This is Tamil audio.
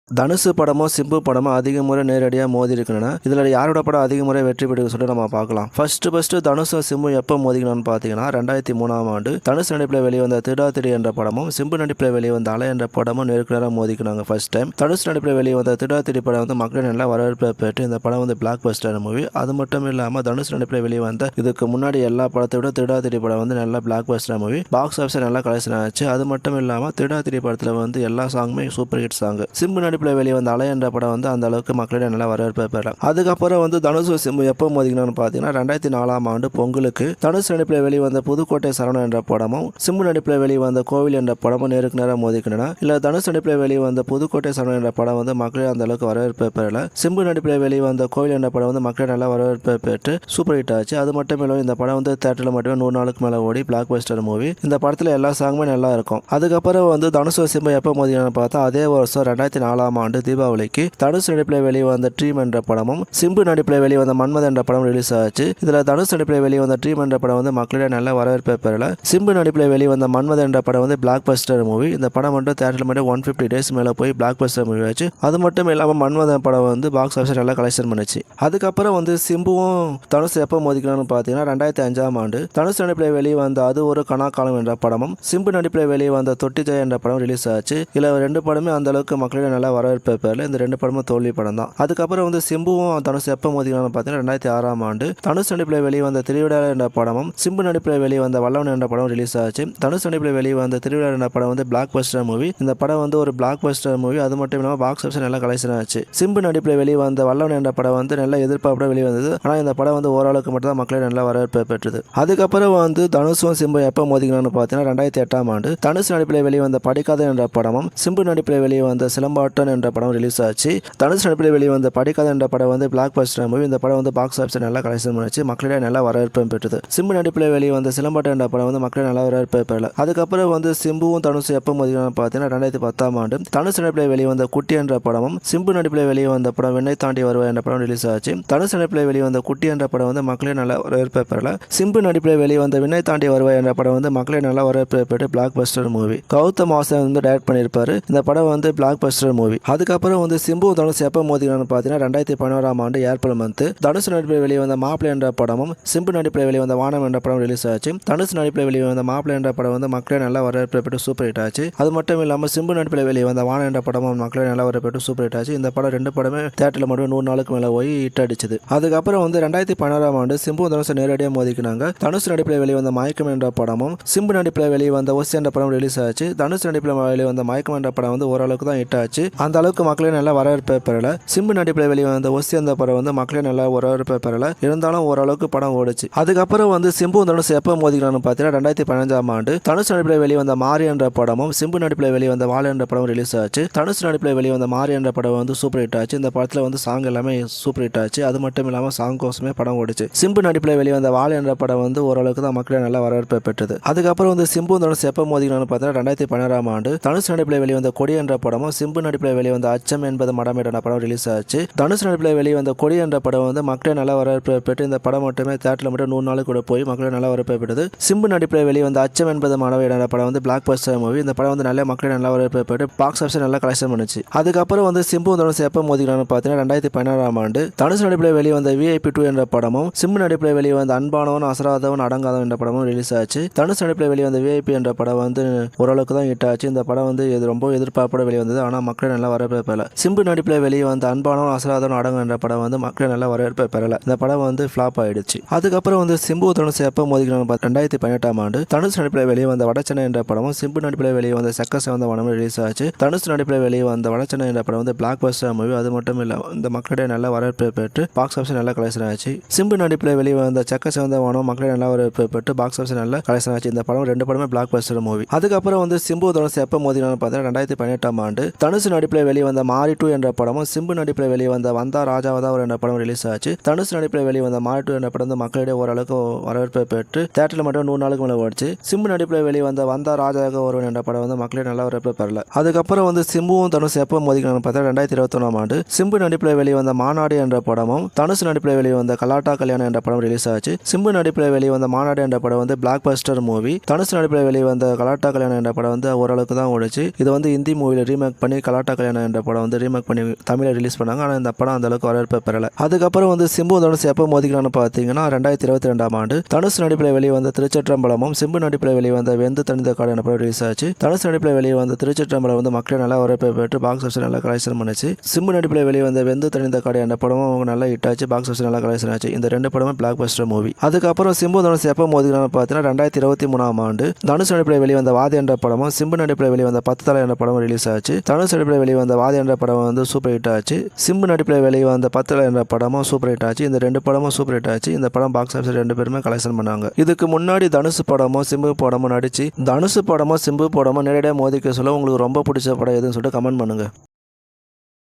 தனுசு படமும் சிம்பு படமும் அதிக முறை நேரடியாக மோதி இருக்குன்னா இதில் யாரோட படம் அதிக முறை வெற்றி பெற்று சொல்லிட்டு நம்ம பார்க்கலாம். ஃபர்ஸ்ட் தனுசும் சிம்பு எப்போ மோதிக்கணும்னு பார்த்தீங்கன்னா 2003ஆம் ஆண்டு தனுசு நடிப்பில் வெளிவந்த திடாதிரி என்ற படமும் சிம்பு நடிப்பில் வெளிவந்த அலை என்ற படமும் நேருக்கு மோதிக்கினாங்க. ஃபர்ஸ்ட் டைம் தனுசு நடிப்பில் வெளிவந்த திடாதிரி படம் வந்து மக்கள் நல்லா வரவேற்பை பெற்று இந்த படம் வந்து பிளாக் பஸ்டர் மூவி. அது மட்டும் இல்லாமல் தனுசு நடிப்பில் வெளிவந்த இதுக்கு முன்னாடி எல்லா படத்தை விட திடாதிரி படம் வந்து நல்லா black Bastar movie. Box office நல்லா கலெக்ஷன் ஆச்சு. அது மட்டும் இல்லாமல் திடாதிரி படத்தில் வந்து எல்லா சாங்குமே சூப்பர் ஹிட் சாங். சிம்பு நடிப்பில் வெளிவந்த அலை என்ற படம் வந்து அந்த அளவுக்கு மக்களிடம் நல்லா வரவேற்பை பெறலாம். அதுக்கப்புறம் வந்து தனுசு சிம்பு எப்போ மோதிக்கணும்னு பார்த்தீங்கன்னா 2004ஆம் ஆண்டு பொங்கலுக்கு தனுசு நடிப்பில் வெளிவந்த புதுக்கோட்டை சரவணன் என்ற படமும் சிம்பு நடிப்பில் வெளிவந்த கோவில் என்ற படமும் நேருக்கு நேரம் மோதிக்கணும். இல்ல தனுசு நடிப்பில் வெளிவந்த புதுக்கோட்டை சரவணன் என்ற படம் வந்து மக்களிடம் அந்த அளவுக்கு வரவேற்பை பெறல. சிம்பு நடிப்பில் வெளிவந்த கோவில் என்ற படம் வந்து மக்களிடம் நல்லா வரவேற்பை பெற்று சூப்பர் ஹிட் ஆச்சு. அது மட்டும் இல்லாமல் இந்த படம் வந்து தியேட்டர்ல மட்டுமே 100 நாளுக்கு மேல ஓடி பிளாக் பஸ்டர் மூவி. இந்த படத்துல எல்லா சாங்குமே நல்லா இருக்கும். அதுக்கப்புறம் வந்து தனுசு சிம்பு எப்போ மோதிக்கணும்னு பார்த்தா அதே வருஷம் 2004ஆம் ஆண்டு தீபாவளிக்கு தனுசு நடிப்பில் வெளிவந்த ட்ரீம் என்ற படமும் சிம்பு நடிப்பில் வெளிவந்த மன்மத என்ற படம் ரிலீஸ் ஆச்சு. இதுல தனுசு நடிப்பில் வெளிவந்த ட்ரீம் என்ற படம் வந்து மக்களிடம் நல்ல வரவேற்பை பெறல. சிம்பு நடிப்பில் வெளிவந்த மன்மத என்ற படம் வந்து பிளாக் பஸ்டர் மூவி. இந்த படம் மட்டும் தியேட்டர்ல மட்டும் 150 டேஸ் மேல போய் பிளாக் பஸ்டர் மூவி ஆச்சு. அது மட்டும் இல்லாமல் மன்மத படம் வந்து பாக்ஸ் ஆஃபீஸ் நல்லா கலெக்ஷன் பண்ணுச்சு. அதுக்கப்புறம் வந்து சிம்புவும் தனுசு எப்போ மோதிக்கணும்னு பார்த்தீங்கன்னா 2005ஆம் ஆண்டு தனுசு நடிப்பில் வெளிவந்த அது ஒரு கணக்காலம் என்ற படமும் சிம்பு நடிப்பில் வெளிவந்த தொட்டி ஜெய என்ற படம் ரிலீஸ் ஆச்சு. இதுல ரெண்டு படமே அந்த அளவுக்கு மக்களிடம் நல்லா வரவேற்பை பெறல. இந்த ரெண்டு படமும் தோல்வி படம் தான். அதுக்கப்புறம் வந்து சிம்புவும் தனுசு எப்போ மோதிக்கணும்னு பார்த்தீங்கன்னா 2006ஆம் ஆண்டு தனுசு நடிப்பில் வெளிவந்த திருவிழா என்ற படமும் சிம்பு நடிப்பில் வெளிவந்த வல்லவன் என்ற படம் ரிலீஸ் ஆச்சு. தனுசு நடிப்பில் வெளிவந்த திருவிழா என்ற படம் வந்து பிளாக் பஸ்டர் மூவி. இந்த படம் வந்து ஒரு பிளாக் பஸ்டர் மூவி. அது மட்டும் இல்லாமல் பாக்ஸ் ஆஃபீஸ் நல்லா கலெக்ஷன் ஆச்சு. சிம்பு நடிப்பில் வெளிவந்த வல்லவன் என்ற படம் வந்து நல்ல எதிர்பார்ப்போட வெளிவந்தது. ஆனால் இந்த படம் வந்து ஓரளவுக்கு மட்டும் தான் மக்களே நல்லா வரவேற்பை பெற்றது. அதுக்கப்புறம் வந்து தனுசும் சிம்பு எப்போ மோதிக்கணும்னு பார்த்தீங்கன்னா 2008ஆம் ஆண்டு தனுசு நடிப்பில் வெளிவந்த படிக்காத என்ற படமும் சிம்பு நடிப்பில் வெளிவந்த சிலம்பாட்டன் என்ற படம் ரிலீஸ் ஆச்சு. தனுசு நடிப்பில் வெளிவந்த படிக்காத என்ற படம் வந்து பிளாக் பஸ்டர் மூவி. இந்த படம் வந்து பாக்ஸ் ஆஃபீஸ் நல்லா கலெக்ஷன் பண்ணிச்சு. மக்களிடையே நல்லா வரவேற்பை பெற்றது. சிம்பு நடிப்பில் வெளிவந்த சிலம்பாட்டன் என்ற படம் வந்து மக்களிடையே நல்லா வரவேற்பை பெறல. அதுக்கப்புறம் வந்து சிம்புவும் தனுசு எப்போ மோதிக்கணும்னு பார்த்தீங்கன்னா 2010ஆம் ஆண்டு தனுசு நடிப்பில் வெளிவந்த குட்டி என்ற படமும் சிம்பு நடிப்பில் வெளிவந்த படம் விண்ணை தாண்டி வருவாய் என்ற படம் ரிலீஸ் ஆச்சு. தனுசு நடிப்பில் வெளிவந்த குட்டி என்ற படம் வந்து மக்களே நல்லா வரவேற்பை பெறல. சிம்பு நடிப்பில் வெளிவந்த விண்ணை தாண்டி வருவாய் என்ற படம் வந்து மக்களே நல்லா வரவேற்பை பெற்று blockbuster movie. Gautham Vasan வந்து டைரக்ட் பண்ணியிருப்பாரு. இந்த படம் வந்து பிளாக் பஸ்டர் மூவி. அதுக்கப்புறம் வந்து சிம்பு தனுசு எப்போ மோதிக்கணும்னு பார்த்தீங்கன்னா 2011ஆம் ஆண்டு ஏப்ரல் மந்த் தனுசு நடிப்பில் வெளிவந்த மாப்பிளை என்ற படமும் சிம்பு நடிப்பில் வெளிவந்த வானம் என்ற படம் ரிலீஸ் ஆச்சு. தனுசு நடிப்பில் வெளிவந்த மாப்பிளை என்ற படம் வந்து மக்களே நல்லா வரவேற்பை பெற்று சூப்பர் ஹிட் ஆச்சு. அது மட்டும் இல்லாமல் சிம்பு நடிப்பில் வெளிவந்த வானம் என்ற படமும் மக்களே நல்லா வரவேற்பை சூப்பர் ஹிட் ஆச்சு. இந்த படம் ரெண்டு படமே தியேட்டர்ல மட்டும் 100 நாளுக்கு மேல போய் ஹிட் அடிச்சது. அதுக்கப்புறம் வந்து 2016ஆம் ஆண்டு சிம்பு தனுசு நேரடியாக மோதிக்கினாங்க. தனுசு நடிப்பில் வெளிவந்த மயக்கம் என்ற படமும் சிம்பு நடிப்பில் வெளிவந்த ஒசி என்ற படம் ரிலீஸ் ஆச்சு. தனுசு நடிப்பில் வெளிவந்த மயக்கம் என்ற படம் வந்து ஓரளவுக்கு தான் ஹிட் ஆச்சு. அந்த அளவுக்கு மக்களே நல்லா வரவேற்பை பெறல. சிம்பு நடிப்பில் வெளிவந்த ஒசி அந்த படம் வந்து மக்களே நல்லா வரவேற்பை பெறல. இருந்தாலும் ஓரளவுக்கு படம் ஓடுச்சு. அதுக்கப்புறம் வந்து சிம்பு தனுசு எப்போ மோதிக்கணும்னு பார்த்தீங்கன்னா 2015ஆம் ஆண்டு தனுசு நடிப்பில் வெளிவந்த மாரி என்ற படமும் சிம்பு நடிப்பில் வெளிவந்த வாழ என்ற படம் ரிலீஸ் ஆச்சு. தனுசு நடிப்பில் வெளிவந்த மாரி என்ற படம் வந்து சூப்பர் ஹிட் ஆச்சு. இந்த படத்துல வந்து சாங் எல்லாமே சூப்பர் ஹிட் ஆச்சு. அது மட்டும் இல்லாமல் சாங் கோசமே படம் ஓடிச்சு. சிம்பு நடிப்பில் வெளிவந்த வாழ என்ற படம் வந்து ஓரளவுக்கு தான் மக்களே நல்லா வரவேற்பை பெற்றது. அதுக்கப்புறம் வந்து சிம்பு தனுசு எப்போ மோதிக்கணும்னு பார்த்தீங்கன்னா 2016ஆம் ஆண்டு தனுசு நடிப்பில் வெளிவந்த கொடி என்ற படமும் சிம்பு நடிப்பில் வெளிவந்த அச்சம் என்பது மடம் என்ற படம் ரிலீஸ் ஆச்சு. தனுசு நடிப்பில் வெளிவந்த கொடி என்ற படம் வந்து மக்களே நல்லா வரவேற்பை பெற்று இந்த படம் மட்டுமே தியேட்டர்ல மட்டும் 100 நாளுக்கு கூட போய் மக்களே நல்லா வரவேற்பை பெற்றது. சிம்பு நடிப்பில் வெளிவந்த அச்சம் என்பது மடம் என்ற படம் வந்து பிளாக் பஸ்டர் மூவி. இந்த படம் வந்து நல்ல மக்களே நல்லா வரவேற்பை பெற்று பாக்ஸ் ஆஃபீஸ் நல்லா கலெக்ஷன் பண்ணுச்சு. அதுக்கப்புறம் வந்து சிம்பு தனுசு எப்போ மோதிக்கணும்னு பார்த்தீங்கன்னா 2016ஆம் ஆண்டு தனுசு நடிப்பில் வெளிவந்த VIP 2 என்ற படமும் சிம்பு நடிப்பில் வெளிவந்த அன்பானவன் அசராதவன் அடங்காதவன் என்ற படமும் ரிலீஸ் ஆச்சு. தனுசு நடிப்பில் வெளிவந்த VIP என்ற படம் வந்து ஓரளவுக்கு தான் ஹிட் ஆச்சு. இந்த படம் வந்து ரொம்ப எதிர்பார்ப்போட வெளிவந்தது. ஆனால் மக்களே நல்லா வரவேற்பை பெறல. சிம்பு நடிப்பில் வெளிவந்த அன்பானவன் அசராதவன் அடங்கும் என்ற படம் வந்து மக்களே நல்லா வரவேற்பை பெறல. இந்த படம் வந்து ஃபிளாப் ஆயிடுச்சு. அதுக்கப்புறம் வந்து சிம்பு தனுசு எப்போ மோதிக்கணும்னு 2018ஆம் ஆண்டு தனுசு நடிப்பில் வெளிவந்த வடச்சென்னை என்ற படமும் சிம்பு நடிப்பில் வெளிவந்த சக்க சிவந்த வனம் ரிலீஸ் ஆச்சு. தனுசு நடிப்பில் வெளிவந்த வடச்சென்னை என்ற படம் வந்து பிளாக் பஸ்டர் மூவி. அது மட்டும் இல்ல இந்த மக்களிடையே நல்ல வரவேற்பை பெற்று பாக்ஸ் ஆஃபீஸ் நல்லா கலெக்ஷன் ஆச்சு. சிம்பு நடிப்பில் வெளிவந்த சக்க சிவந்த வனம் மக்களிடையே நல்ல வரவேற்பை பெற்று பாக்ஸ் ஆஃபீஸ் நல்லா கலெக்ஷன் ஆச்சு. இந்த படம் ரெண்டு படமே பிளாக் பஸ்டர் மூவி. அதுக்கப்புறம் வந்து சிம்பு தனுசு எப்போ மோதிக்கணும்னு பார்த்தீங்கன்னா 2018ஆம் ஆண்டு தனுசு நடிப்பில் வெளிவந்த மாரி 2 என்ற படமும் சிம்பு நடிப்பில் வெளிவந்த வந்தா ராஜாவதா என்ற படம் ரிலீஸ் ஆச்சு. தனுசு நடிப்பில் வெளிவந்த மாரி 2 என்ற படம் வந்து மக்களிடையே ஓரளவுக்கு வரவேற்பை பெற்று தியேட்டர்ல மட்டும் 100 நாளுக்கு மேலே ஓடிச்சு. சிம்பு நடிப்பில் வெளிவந்த வந்தா ராஜாக ஒருவன் என்ற படம் வந்து மக்களே நல்லா வரவேற்பை பெறல. அதுக்கப்புறம் வந்து சிம்புவும் தனுசு எப்போ மோதிக்கணும்னு பார்த்தா 2021ஆம் ஆண்டு சிம்பு நடிப்பில் வெளிவந்த மாநாடு என்ற படமும் தனுசு நடிப்பில் வெளிவந்த கலாட்டா கல்யாணம் என்ற படம் ரிலீஸ் ஆச்சு. சிம்பு நடிப்பில் வெளிவந்த மாநாடு என்ற படம் வந்து பிளாக் பஸ்டர் மூவி. தனுசு நடிப்பில் வெளிவந்த கலாட்டா கல்யாணம் என்ற படம் வந்து ஓரளவுக்கு தான் ஓடிச்சு. இது வந்து ஹிந்தி மூவில ரீமேக் பண்ணி கலாட்டா கல்யாணம் என்ற படம் வந்து ரீமேக் பண்ணி தமிழில் ரிலீஸ் பண்ணாங்க. ஆனால் இந்த படம் அந்த அளவுக்கு வரவேற்பை பெறலை. அதுக்கப்புறம் வந்து சிம்பு தனுஷ் எப்போ மோதிக்கிறான்னு பார்த்தீங்கன்னா 2022ஆம் ஆண்டு தனுஷ் நடிப்பில் வெளியே வந்த திருச்சிற்றம்பலமும் சிம்பு நடிப்பில் வெளியே வந்த வெந்து தனிந்த காடு என்ற படம் ரிலீஸ் ஆச்சு. தனுஷ் நடிப்பில் வெளியே வந்த திருச்சிற்றம்பலம் வந்து மக்கள் நல்லா வரவேற்பை பெற்று பாக்ஸ் ஆஃபீஸ் நல்லா கலெக்ஷன் பண்ணுச்சு. சிம்பு நடிப்பில் வெளியே வந்த வெந்து தனிந்த காடு என்ற படமும் நல்லா ஹிட் ஆச்சு. பாக்ஸ் ஆஃபீஸ் நல்லா கலெக்ஷன் ஆச்சு. இந்த ரெண்டு படமும் பிளாக் பஸ்டர் மூவி. அதுக்கப்புறம் சிம்பு தனுஷ் எப்போ மோதிக்கிறான்னு பார்த்தீங்கன்னா 2023ஆம் ஆண்டு தனுஷ் நடிப்பில் வெளிவந்த வாதி என்ற படமும் சிம்பு நடிப்பில் வெளிவந்த 10 தலை என்ற படமும் ரிலீஸ் ஆச்சு. தனுஷ் நடிப்பில் வெளிவந்த வாதி என்ற படம் வந்து சூப்பர் ஹிட் ஆச்சு. சிம்பு நடிப்பில் வெளிவந்த 10 தலை என்ற படமும் சூப்பர் ஹிட் ஆச்சு. இந்த ரெண்டு படமும் சூப்பர் ஹிட் ஆச்சு. இந்த படம் பாக்ஸ் ஆஃபீஸ் ரெண்டு பேருமே கலெக்ஷன் பண்ணாங்க. இதுக்கு முன்னாடி தனுஷ் படமும் சிம்பு படமும் நடிச்சு தனுஷ் படமும் சிம்பு படமும் நேரடியாக மோதிக்க சொல்ல உங்களுக்கு ரொம்ப பிடிச்ச படம் எதுன்னு சொல்லிட்டு கமெண்ட் பண்ணுங்க.